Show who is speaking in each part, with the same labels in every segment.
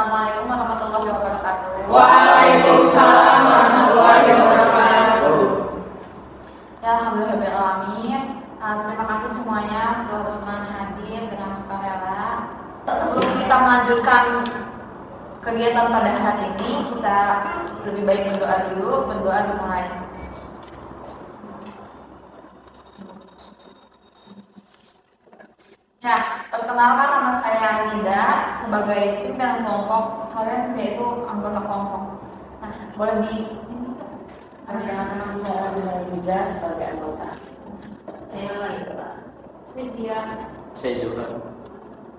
Speaker 1: Assalamualaikum warahmatullahi wabarakatuh.
Speaker 2: Waalaikumsalam warahmatullahi wabarakatuh.
Speaker 1: Ya, alhamdulillahirrahmanirrahim. Terima kasih semuanya telah hadir dengan sukarela. Sebelum kita melanjutkan kegiatan pada hari ini, kita lebih baik berdoa dulu. Berdoa dimulai. Ya, perkenalkan nama saya Nida sebagai pimpinan kelompok. Kalian yaitu anggota kelompok. Nah, boleh di
Speaker 2: Perkenalkan saya Riza sebagai anggota.
Speaker 3: Saya lagi Pak. Lydia.
Speaker 4: Saya juga.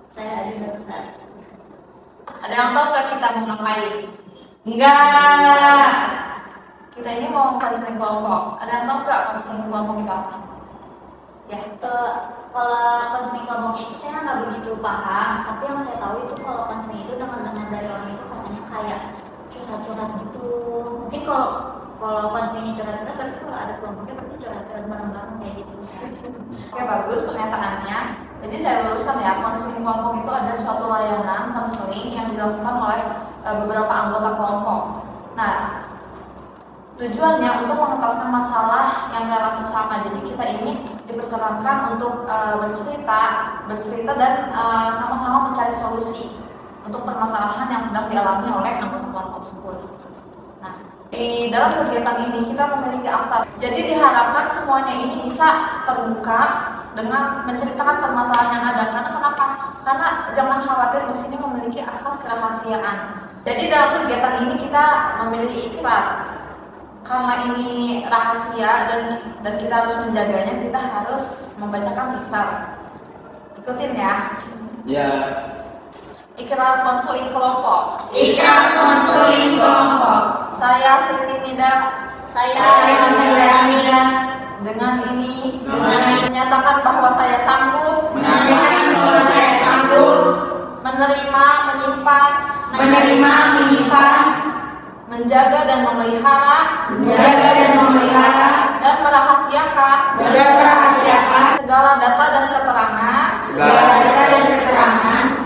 Speaker 3: Saya Adi Ustaz.
Speaker 1: Ada yang tahu nggak kita mau ngapain?
Speaker 2: Enggak.
Speaker 1: Kita ini mau konseling kelompok. Ada yang tahu nggak konseling kelompok kita apa? Ya,
Speaker 3: Kalau konseling kelompok itu saya nggak begitu paham, tapi yang saya tahu itu kalau konseling itu dengar-dengar dari orang itu katanya kayak curhat-curhat gitu. Mungkin kalau konselingnya curhat-curhat, berarti kalau ada kelompoknya berarti curhat-curhat bareng-bareng kayak gitu.
Speaker 1: oke, bagus pernyataannya. Jadi saya luruskan ya, konseling kelompok itu ada suatu layanan konseling yang dilakukan oleh beberapa anggota kelompok. Nah, tujuannya untuk mengentaskan masalah yang relatif sama. Jadi kita ini diperkenankan untuk bercerita dan sama-sama mencari solusi untuk permasalahan yang sedang dialami oleh anggota kelompok tersebut. Nah, di dalam kegiatan ini kita memiliki asas. Jadi diharapkan semuanya ini bisa terbuka dengan menceritakan permasalahan yang ada. Karena kenapa? Karena jangan khawatir, di sini memiliki asas kerahasiaan. Jadi dalam kegiatan ini kita memiliki ikrar. Karena ini rahasia dan kita harus menjaganya, kita harus membacakan ikrar. Ikutin ya.
Speaker 4: Ya.
Speaker 1: Ikrar konseling kelompok.
Speaker 2: Ikrar konseling kelompok.
Speaker 1: Saya Siti Nida.
Speaker 3: Saya
Speaker 2: Nida.
Speaker 1: Dengan ini menyatakan bahwa saya sanggup
Speaker 2: Menyampaikan bahwa saya sanggup
Speaker 1: menerima, menyimpan, menjaga dan memelihara dan merahasiakan segala data dan keterangan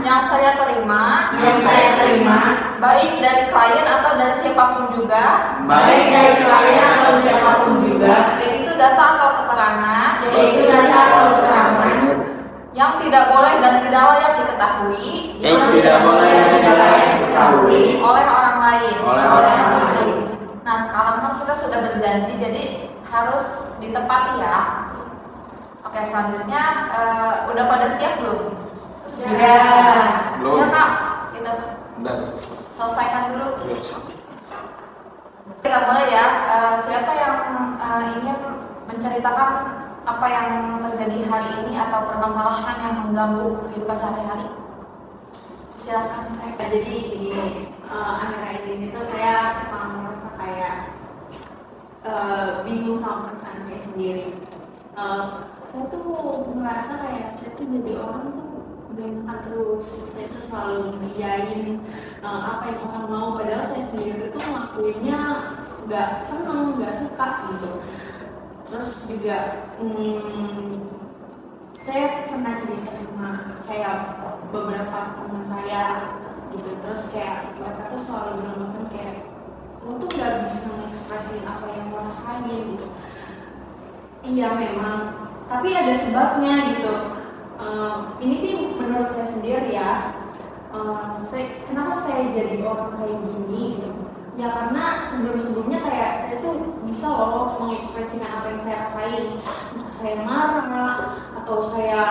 Speaker 1: yang saya terima baik dari klien atau dari siapapun juga, yaitu data atau keterangan yang tidak boleh dan tidak layak diketahui oleh orang lain. Nah, sekarang kan kita sudah berjanji, jadi harus ditepati ya. Oke, selanjutnya udah pada siap belum?
Speaker 2: Sudah.
Speaker 1: Ya Kak, kita
Speaker 4: Dan.
Speaker 1: selesaikan dulu. Kita mulai ya. Siapa yang ingin menceritakan apa yang terjadi hari ini atau permasalahan yang mengganggu kehidupan sehari-hari? Silakan.
Speaker 5: Jadi di akhir-akhir ini tuh saya suka merasa kayak bingung sama perasaan saya sendiri. Saya tuh merasa kayak saya tuh jadi orang tuh bengkak terus. Saya tuh selalu ngerjain apa yang orang mau, padahal saya sendiri tuh ngelakuinnya nggak seneng, nggak suka gitu. Terus juga saya pernah cerita sama kayak beberapa teman saya gitu, terus kayak mereka tuh selalu bilang kayak lo tuh gak bisa mengekspresiin apa yang lo rasain gitu. Iya memang, tapi ada sebabnya gitu. Ini sih menurut saya sendiri ya. Kenapa saya jadi orang kayak gini gitu? Ya karena sebelum-sebelumnya kayak saya tuh bisa loh mengekspresikan apa yang saya rasain. Entah saya marah atau saya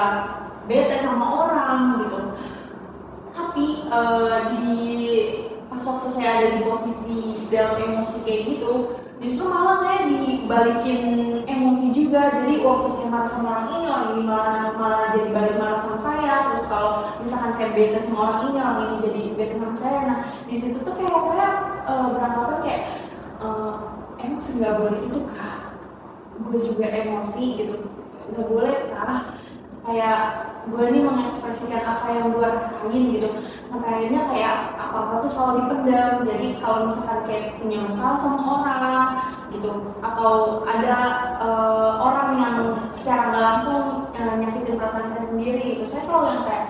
Speaker 5: bete sama orang gitu. Tapi pas waktu saya ada di posisi dalam emosi kayak gitu, justru malah saya dibalikin emosi juga. Jadi waktu saya marah sama orang ini malah jadi balik marah sama saya. Terus kalau misalkan saya bete sama orang ini jadi bete sama saya. Nah di situ tuh kayak saya beranggapan kayak emang nggak boleh itu kah? Gue juga emosi gitu, nggak boleh kah? Kayak gue ini mengekspresikan apa yang gue rasain gitu. Sampai akhirnya kayak apa-apa tuh selalu dipendam. Jadi kalau misalkan kayak punya masalah sama orang gitu, atau ada orang yang secara nggak langsung nyakitin perasaan saya sendiri gitu, saya selalu yang kayak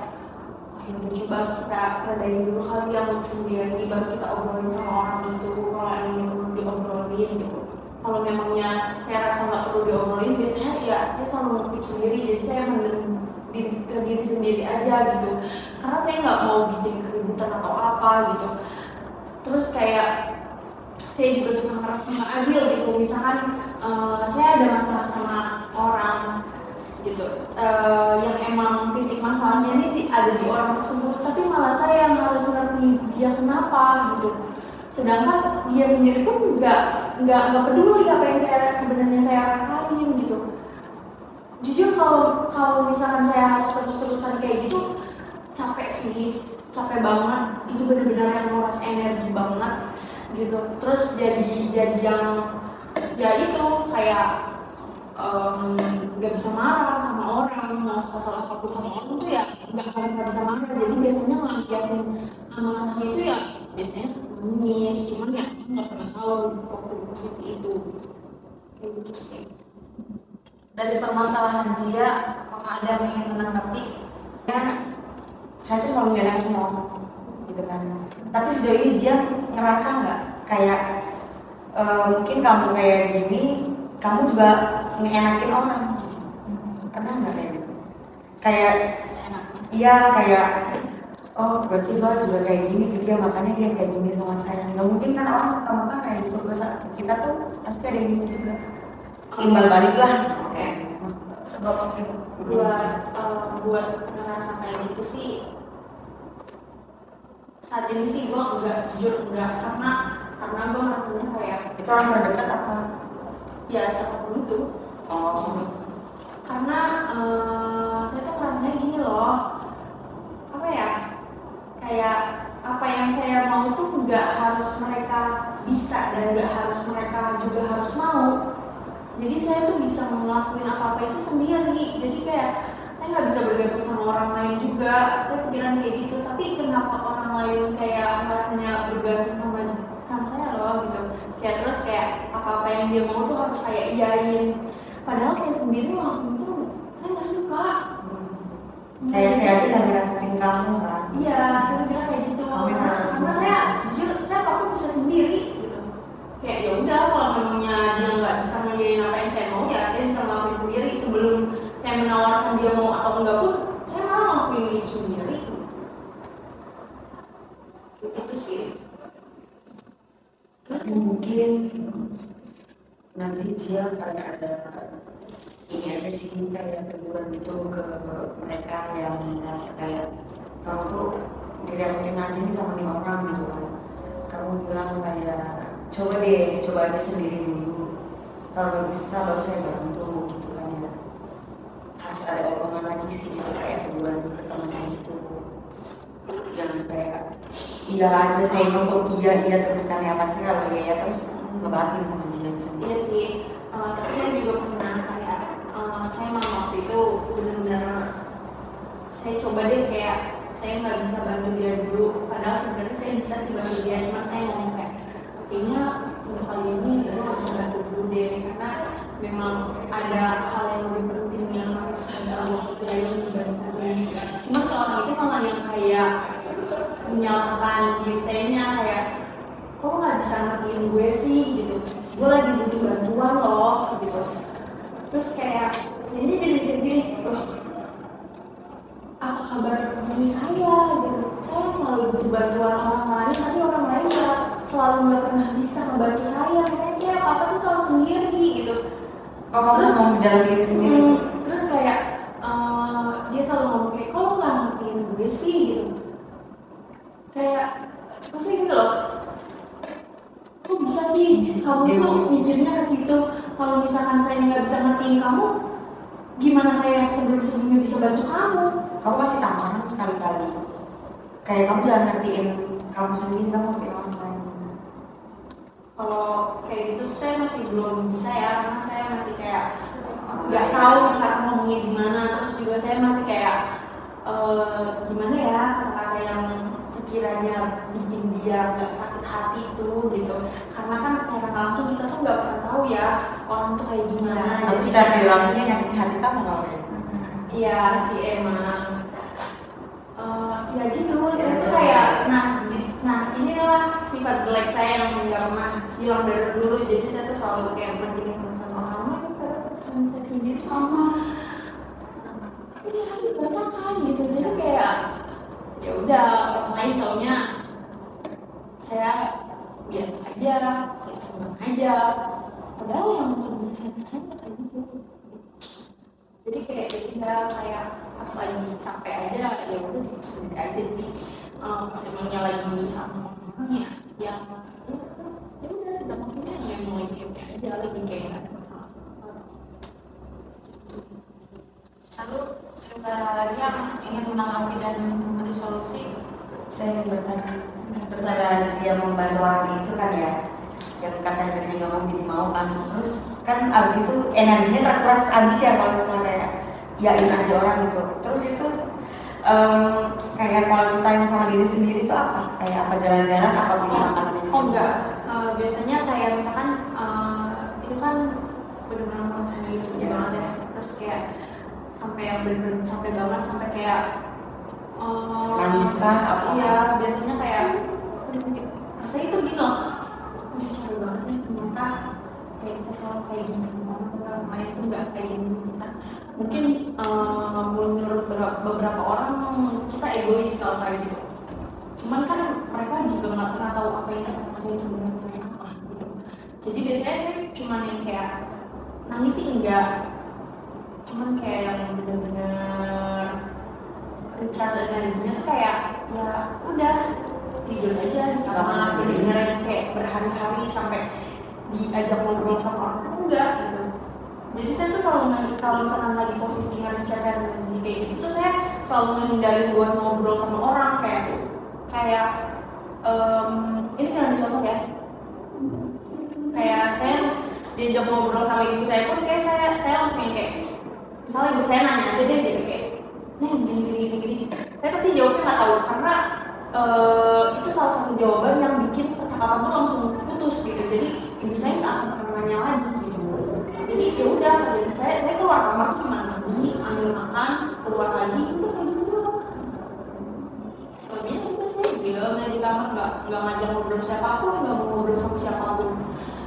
Speaker 5: coba kita redain dulu kali ya mood sendiri, baru kita obrolin sama orang itu kalau emang perlu diobrolin gitu. Kalau memangnya saya rasa nggak perlu diobrolin, biasanya ya saya selalu ngutip sendiri, jadi saya mendem ke diri sendiri aja gitu, karena saya nggak mau bikin keributan atau apa gitu. Terus kayak saya juga suka ngerasa nggak adil gitu, misalkan saya ada masalah sama orang gitu, yang emang titik masalahnya ini ada di orang tersebut, tapi malah saya yang harus ngerti dia kenapa gitu, sedangkan dia sendiri pun nggak peduli apa yang sebenarnya saya rasain gitu. Jujur kalau misalkan saya harus terus-terusan kayak gitu, capek sih, capek banget, itu benar-benar yang nguras energi banget gitu. Terus jadi yang ya itu kayak nggak bisa marah sama orang, mau kesal apapun sama orang tuh ya nggak bisa marah. Jadi biasanya ngelampiasin amarahnya itu ya biasanya nangis, cuman ya nggak pernah tahu waktu di posisi itu kayak gitu sih.
Speaker 1: Dari permasalahan dia, apakah ada yang ingin menanggapi?
Speaker 2: Ya, saya tuh selalu gak enak sama orang gitu kan. Tapi sejauh ini dia ngerasa nggak kayak mungkin kamu kayak gini, kamu juga ngenakin orang. Pernah nggak kayak gitu? Kayak iya kayak oh berarti lo juga kayak gini ke dia, makanya dia kayak gini sama saya. Nggak mungkin kan orang serta-merta kayak gitu. Kita tuh pasti ada yang gitu juga. Imbal balik lah.
Speaker 1: Sebab itu
Speaker 5: buat ngerasa kayak gitu sih saat ini sih gue jujur enggak, karena gue ngerasanya kayak
Speaker 2: Itu orang terdekat apa?
Speaker 5: ya siapapun itu. Karena saya tuh ngerasanya gini loh, apa ya, kayak apa yang saya mau tuh nggak harus mereka bisa dan nggak harus mereka juga harus mau. Jadi saya tuh bisa ngelakuin apa-apa itu sendiri. Jadi kayak saya nggak bisa bergantung sama orang lain juga. Saya pikiran kayak gitu. Tapi kenapa orang lain kayak merasanya bergantung sama saya loh gitu. Kayak terus kayak apa-apa yang dia mau tuh harus saya iyain. Padahal saya sendiri ngelakuin tuh saya nggak suka.
Speaker 2: Kayak saya aja lagi rapetin kamu kan.
Speaker 5: Iya, saya bilang kayak gitu. Karena saya jujur saya aku bisa sendiri gitu. Kayak ya udah kalau memangnya dia nggak bisa ngeyain apa yang saya mau, ya saya bisa ngelakuin sendiri. Sebelum saya menawarkan dia mau atau enggak pun, saya malah ngelakuin diri sendiri. Itu sih.
Speaker 2: Tapi mungkin nanti dia kayak ada ini aja sih, kayak teguran gitu ke mereka yang merasa kayak kamu tuh direpotin aja nih sama nih orang gitu kan. Kamu bilang kayak coba aja sendiri dulu, kalau gak bisa baru saya bantu gitu kan ya. Harus ada omongan lagi sih gitu, kayak teguran ke temennya gitu. Jangan kayak iya aja saya untuk iya terus kan ya, pasti kalau iya terus ngebatin sama dia sendiri.
Speaker 5: Iya sih. Tapi saya juga pernah kayak saya mau waktu itu benar-benar saya coba deh kayak saya nggak bisa bantu dia dulu, padahal sebenarnya saya bisa sih bantu dia, cuma saya ngomong kayak artinya untuk kali ini saya nggak bisa bantu dulu deh, karena memang ada hal yang lebih penting yang harus bisa waktu yang dibantu. Cuma seorang itu malah yang kayak menyalahkan diri sayanya, kayak kok nggak bisa ngertiin gue sih gitu, gue lagi butuh bantuan loh gitu. Terus kayak sini jadi loh, apa kabar diri saya gitu, saya selalu butuh bantuan orang lain, tapi orang lain selalu nggak pernah bisa membantu saya, makanya saya apa-apa tuh selalu sendiri gitu.
Speaker 2: Oh kamu
Speaker 5: Terus,
Speaker 2: mau di dalam diri sendiri?
Speaker 5: Terus kayak dia selalu ngomong kayak kok nggak ngertiin gue sih gitu, kayak pasti gitu loh, kok bisa sih kamu tuh mikirnya ke situ. Kalau misalkan saya nggak bisa ngertiin kamu, gimana saya sebelumnya bisa bantu kamu?
Speaker 2: Kamu masih tantangan sekali-kali. Kayak kamu jangan ngertiin kamu sendiri, kamu ngertiin orang lain.
Speaker 5: Kalau kayak gitu saya masih belum bisa ya, karena saya masih kayak nggak tahu cara ngomongnya gimana. Terus juga saya masih kayak gimana ya, kata-kata yang sekiranya bikin dia nggak sakit hati itu gitu. Karena kan secara langsung kita tuh nggak pernah tahu ya orang tuh kayak gimana.
Speaker 2: Tapi secara tidak langsungnya nyakitin hati kamu kalau ya?
Speaker 5: Iya sih emang. Ya bilang dari dulu, jadi saya tuh selalu kayak berpikir sama kamu saya sendiri sama ini harus berantakan gitu. Jadi kayak ya udah, orang lain taunya saya biasa aja, kayak seneng aja, padahal yang sebenarnya saya kayak gitu. Jadi kayak udah kayak pas lagi capek aja ya udah sendiri aja. Jadi pas emangnya lagi sama orang ya yang ya udah dampaknya ya mau kayak aja lagi kayak nggak ada masalah.
Speaker 1: Lalu siapa lagi yang ingin menanggapi dan memberi solusi?
Speaker 2: Saya ingin bertanya, setelah dia membantu orang itu kan ya, yang katanya tadi nggak mau jadi mau kan, terus kan abis itu energinya terkuras abis ya kalau setelah saya yain aja orang gitu. Terus itu kayak kalau kita yang sama diri sendiri itu apa? Kayak apa jalan-jalan, apa beli makanan?
Speaker 5: Oh enggak, biasanya kayak misalkan itu kan benar-benar merasa gitu banget ya, terus kayak sampai yang benar-benar sampai banget sampai kayak
Speaker 2: nangis kah apa?
Speaker 5: Iya, biasanya kayak rasanya itu gitu loh. Udah seru banget nih ternyata kayak kita selalu kayak gini sama orang lain tuh nggak kayak gini kita. Mungkin menurut beberapa orang kita egois kalau kayak gitu. Cuman kan mereka juga nggak pernah tahu apa yang kita rasain sebenarnya apa gitu. Jadi biasanya saya cuman yang kayak nangis sih enggak, cuman kayak yang bener-bener rencana energinya tuh kayak ya udah tidur aja di kamar, bener-bener kayak berhari-hari sampai diajak ngobrol sama orang itu enggak gitu. Jadi saya tuh selalu kalau misalkan lagi posisi ngerjakan kayak gitu tuh saya selalu menghindari buat ngobrol sama orang kayak ini kan contoh ya, kayak saya diajak ngobrol sama ibu saya pun kayak saya langsung kayak misalnya ibu saya nanya aja deh gitu kayak gini. Saya pasti jawabnya nggak tahu karena itu salah satu jawaban yang bikin percakapan tuh langsung putus gitu. Jadi ibu saya nggak akan pernah nanya lagi gitu. Jadi ya udah, saya keluar kamar tuh cuma mandi, ambil makan, keluar lagi, udah kayak gitu doang. Soalnya udah saya diam aja di kamar, nggak ngajak ngobrol siapapun, nggak mau ngobrol sama siapapun.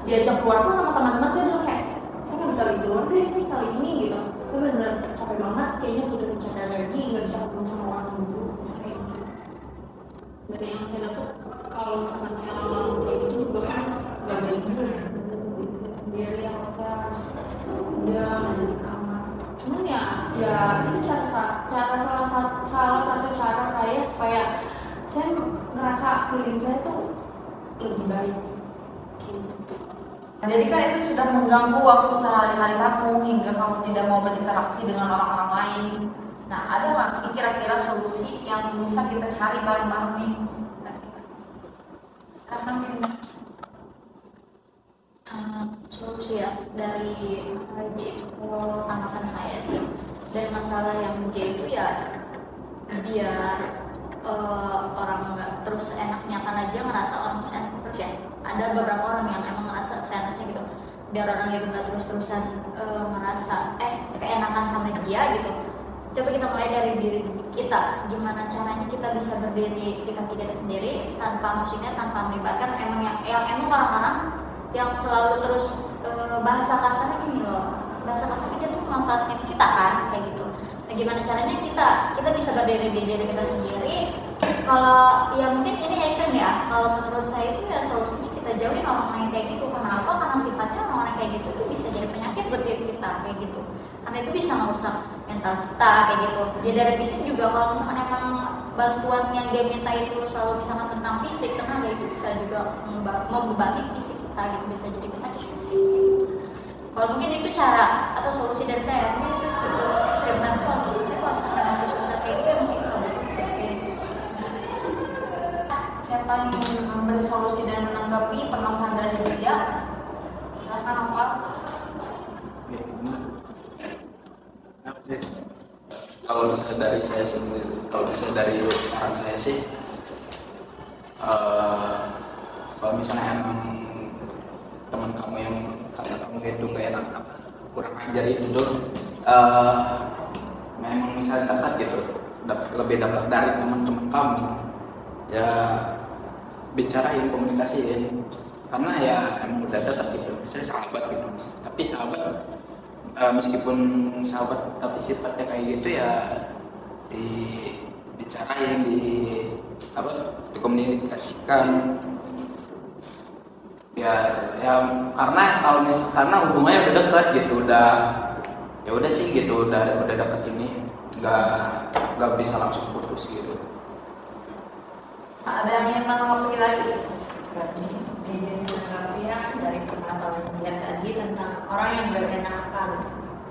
Speaker 5: Diajak keluar pun sama teman-teman saya tuh kayak saya nggak bisa lagi keluar deh nih kali ini gitu. Saya benar-benar capek banget, kayaknya udah capek lagi, nggak bisa ketemu sama orang dulu. Kayak gitu. Dari yang saya dapat, kalau misalkan saya ngalamin kayak gitu juga kan nggak baik juga sih. Sendiri yang saya harus udah ada di kamar. Cuman ya itu salah satu cara saya supaya saya ngerasa feeling saya tuh lebih baik. Gitu.
Speaker 1: Jadi kan itu sudah mengganggu waktu sehari-hari kamu hingga kamu tidak mau berinteraksi dengan orang-orang lain. Nah, ada nggak sih kira-kira solusi yang bisa kita cari bareng-bareng nih? Karena
Speaker 3: solusi ya dari masalah J itu tanggapan saya sih, dari masalah yang J itu ya biar orang nggak terus enaknya kan aja ngerasa orang terus enak terus ya. Ada beberapa orang yang emang ngerasa seenaknya gitu, biar orang itu nggak terus-terusan merasa keenakan sama dia gitu. Coba kita mulai dari diri kita, gimana caranya kita bisa berdiri di kaki kita sendiri tanpa melibatkan yang emang orang-orang yang selalu terus bahasa kasarnya gini loh, bahasa kasarnya dia tuh memanfaatkan kita kan kayak gitu. Nah, gimana caranya kita bisa berdiri di diri kita sendiri? Kalau ya mungkin ini ekstrem ya, kalau menurut saya itu ya solusinya kita jauhin orang yang kayak gitu. Kenapa? Karena sifatnya orang kayak gitu tuh bisa jadi penyakit buat diri kita kayak gitu. Karena itu bisa merusak mental kita kayak gitu. Ya dari fisik juga, kalau misalkan emang bantuan yang dia minta itu selalu misalkan tentang fisik, tenaga itu bisa juga membebani fisik kita gitu, bisa jadi sakit fisik gitu. Kalau mungkin itu cara atau solusi dari saya, mungkin itu cukup ekstrem, tapi kalau menurut saya kalau misalkan ada susah kayak gitu mungkin kita butuh kayak gitu.
Speaker 1: siapa yang ingin memberi solusi dan menanggapi permasalahan dari dia? Silakan Opa.
Speaker 4: Kalau misalnya dari saya sendiri, kalau misalnya dari saran saya sih, kalau misalnya emang teman kamu yang kata kamu itu gak enak apa kurang ajar itu tuh, memang misalnya dapat gitu, lebih dapat dari teman-teman kamu, ya bicarain, komunikasiin, karena ya emang udah dekat gitu, misalnya sahabat gitu. Tapi sahabat meskipun sahabat tapi sifatnya kayak gitu ya dibicarain, dikomunikasikan. Ya karena hubungannya udah dekat gitu, ya udah sih gitu, udah dekat ini nggak bisa langsung putus gitu.
Speaker 1: Ada yang ingin menanggapi lagi?
Speaker 2: Ingin menanggapi ya dari permasalahan dia tadi tentang orang yang gak enakan.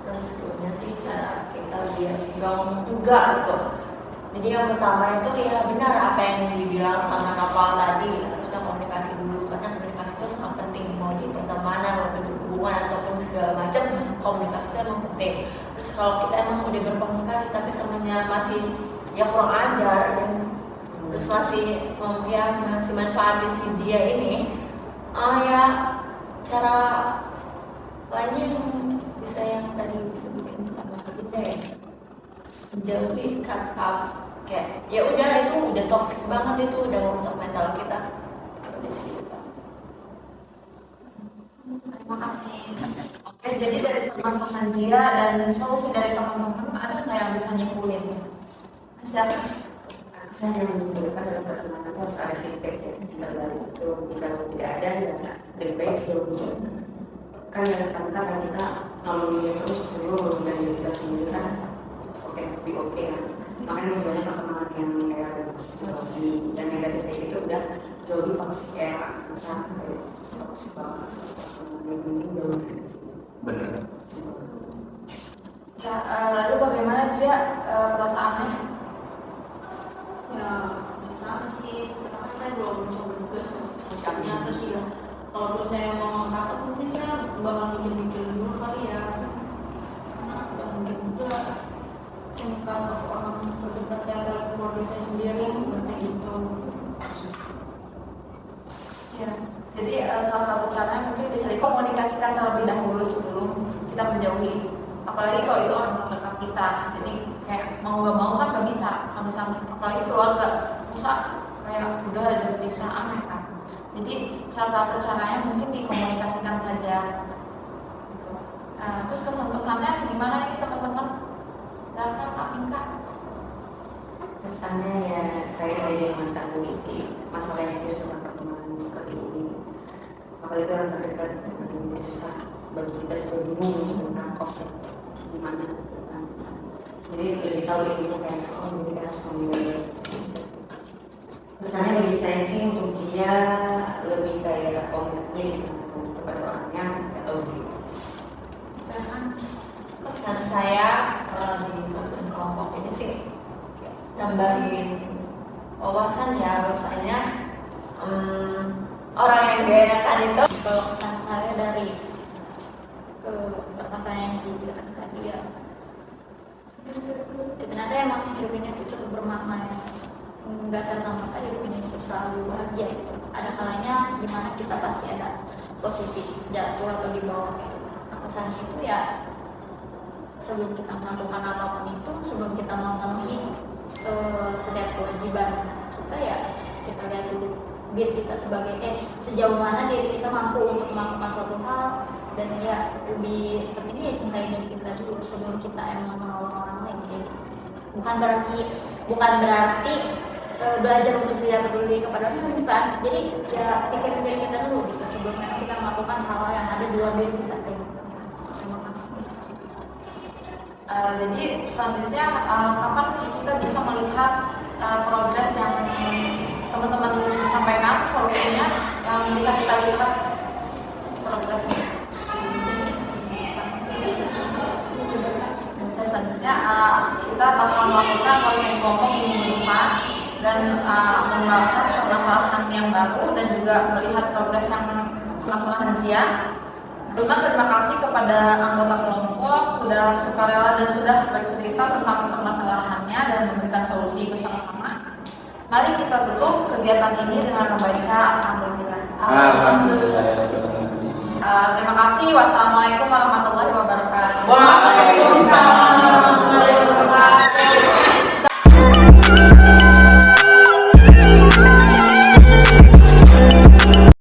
Speaker 2: Terus gimana sih cara kita biar gak ngomong enggak gitu. Jadi yang pertama itu ya benar apa yang dibilang sama Nopal tadi, harusnya komunikasi dulu, karena komunikasi itu sangat penting, mau di pertemanan, mau di hubungan ataupun segala macam, komunikasi itu emang penting. Terus kalau kita emang udah berkomunikasi tapi temennya masih ya kurang ajar dan terus masih masih manfaatin si dia ini, ya cara lainnya yang bisa yang tadi disebutin sama kita ya, jauhi, cut off, kayak ya udah itu udah toxic banget, itu udah merusak mental kita. Udah sih.
Speaker 1: Terima kasih. Oke, jadi dari permasalahan dia dan solusi dari teman-teman, ada nggak yang bisa nyimpulin? Siapa?
Speaker 2: Saya yang menunjukkan dalam pertemanan harus ada feedback ya, tidak balik itu misalnya tidak ada ya lebih baik jauh. Kan dalam kan kita ngomongin dia terus dulu dari kita sendiri kan oke ya. Makanya misalnya pertemanan yang kayak situasi yang negatif kayak gitu udah jauh toksik ya, misalnya kayak toksik banget. Ini jauh dari situ.
Speaker 4: Bener.
Speaker 1: Ya, lalu bagaimana dia perasaannya?
Speaker 5: Ya sama sih, karena saya belum coba juga sosialnya. Terus ya kalau terus saya mau ngangkat mungkin saya bakal mikir-mikir dulu kali ya, karena udah mungkin juga suka orang terdekat saya dari keluarga saya sendiri seperti itu.
Speaker 1: Ya, jadi salah satu caranya mungkin bisa dikomunikasikan terlebih dahulu sebelum kita menjauhi. Apalagi kalau itu orang terdekat kita, jadi kayak mau nggak mau kan nggak bisa, apalagi keluarga, masa kayak udah aja bisa aneh kan. Jadi salah satu caranya mungkin dikomunikasikan saja. Terus kesan-pesannya gimana ini teman-teman? Silakan Pak Minka.
Speaker 2: Kesannya ya saya jadi mantan mengisi masalah yang serius sama pertemanan seperti ini. Apalagi orang terdekat seperti ini susah bagi kita juga bingung tentang konsep gimana tentang sana. Jadi lebih tahu ini kayak jadi kita harus memilih. Kesannya bagi saya sih untuk dia lebih kayak komunikasinya kepada orangnya atau gitu. Pesan saya di kelompok ini sih nambahin wawasan ya, bahwasanya orang yang gak enakan itu.
Speaker 3: Kalau kesan saya dari permasalahan yang dijelaskan tadi ya, ternyata emang hidup ini tuh cukup bermakna ya, nggak serta-merta hidup ini tuh selalu bahagia gitu. Ada kalanya dimana kita pasti ada posisi jatuh atau di bawah gitu. Nah, kesannya itu ya sebelum kita melakukan apapun itu, sebelum kita memenuhi setiap kewajiban kita ya, kita lihat dulu diri kita sebagai sejauh mana diri kita mampu untuk melakukan suatu hal, dan ya lebih pentingnya ya cintai diri kita dulu sebelum kita emang menolong orang lain. Jadi bukan berarti belajar untuk tidak peduli kepada orang, bukan. Jadi ya pikirin diri kita dulu gitu sebelum kita melakukan hal-hal yang ada di luar diri kita. Terima kasih.
Speaker 1: Jadi selanjutnya kapan kita bisa melihat progres yang teman-teman sampaikan, solusinya yang bisa kita lihat progres. Dan selanjutnya kita bakal melakukan coaching kelompok di minggu depan dan membahas permasalahan yang baru dan juga melihat progres yang masalah lansia. Terima kasih kepada anggota kelompok sudah sukarela dan sudah bercerita tentang permasalahannya dan memberikan solusi bersama-sama. Mari kita tutup kegiatan ini dengan membaca Alhamdulillah.
Speaker 4: Alhamdulillah.
Speaker 1: Terima kasih. Wassalamualaikum warahmatullahi wabarakatuh.
Speaker 2: Waalaikumsalam.